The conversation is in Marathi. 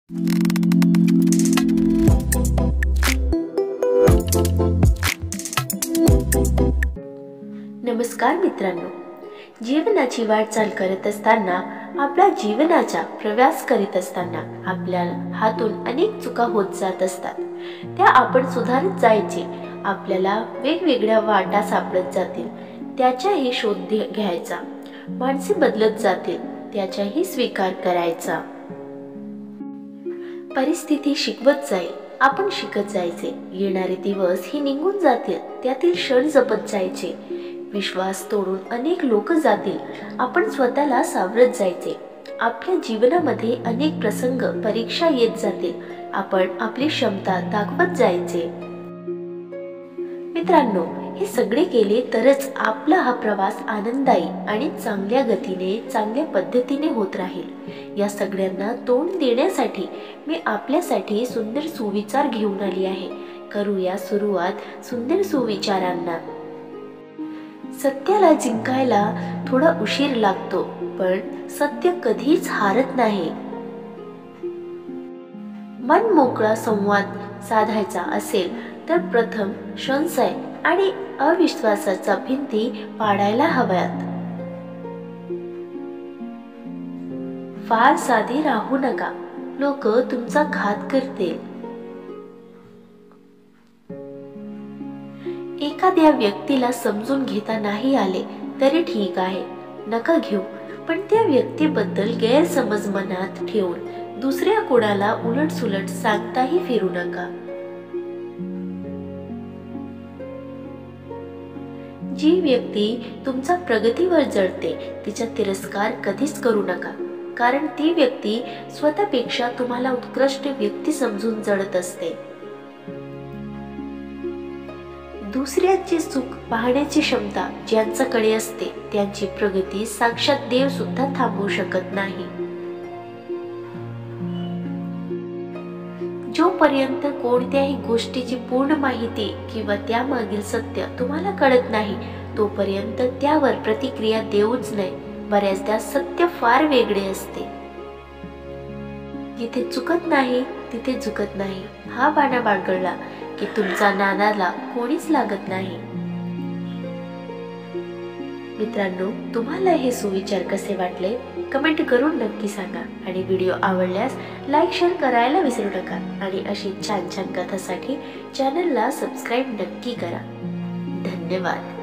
नमस्कार मित्रांनो, जीवनाची वाटचाल करत असताना, आपला जीवनाचा प्रवास करीत असताना आपल्या हातून अनेक चुका होत जात असतात। त्या आपण सुधारत जायचे। आपल्याला वेगवेगळ्या वाटा सापडत जातील, त्याचाही शोध घ्यायचा। माणसे बदलत जातील, त्याचाही स्वीकार करायचा। परिस्थिती शिकवत जाईल, आपण शिकत जायचे। येणारे दिवस ही निघून जातील, त्यातील क्षण जपत जायचे। विश्वास तोडून अनेक लोक जातील, आपण स्वतःला सावरत जायचे। आपल्या जीवनामध्ये अनेक प्रसंग परीक्षा येत जातील, आपण आपली क्षमता दाखवत जायचे। मित्रांनो, हे सगळे केले तरच आपला हा प्रवास आनंददायी आणि चांगल्या गतीने, चांगल्या पद्धतीने होत राहील। या सगळ्यांना तोंड देण्यासाठी मी आपल्यासाठी सुंदर सुविचार घेऊन आली आहे। करूया सुरुवात सुंदर सुविचारांना। सत्याला जिंकायला थोडा उशीर लागतो, पण सत्य कधीच हारत नाही। मन मोकळा संवाद साधायचा असेल तर प्रथम संशय आणि अविश्वासाच्या भिंती पाडायला हव्यात। फार साधी राहू नका, लोक तुमचा घात करतील। एखाद्या व्यक्तीला समजून घेता नाही आले तरी ठीक आहे, नका घेऊ, पण त्या व्यक्तीबद्दल गैरसमज मनात ठेवून दुसऱ्या कोणाला उलटसुलट सांगताही फिरू नका। जी व्यक्ती तुमच्या प्रगतीवर जळते, तिचा तिरस्कार कधीच करू नका, कारण ती व्यक्ती स्वतःपेक्षा तुम्हाला उत्कृष्ट व्यक्ती समजून जळत असते। दुसऱ्याची चूक पाहण्याची क्षमता ज्यांच्याकडे असते, त्यांची प्रगती साक्षात देव सुद्धा थांबवू शकत नाही। जोपर्यंत कोणत्याही गोष्टीची पूर्ण माहिती किंवा त्यामागील सत्य तुम्हाला कळत नाही, तोपर्यंत त्यावर प्रतिक्रिया देऊच नये। बऱ्याचदा सत्य फार वेगळे असते। जिथे चुकत नाही तिथे झुकत नाही, हा बाणा बागळला की तुमचा नादाला कोणीच लागत नाही। मित्रांनो, तुम्हाला हे सुविचार कसे वाटले कमेंट करून नक्की सांगा, आणि व्हिडिओ आवडल्यास लाईक शेअर करायला विसरू नका। आणि अशी छान छान कथांसाठी चॅनलला सबस्क्राईब नक्की करा। धन्यवाद।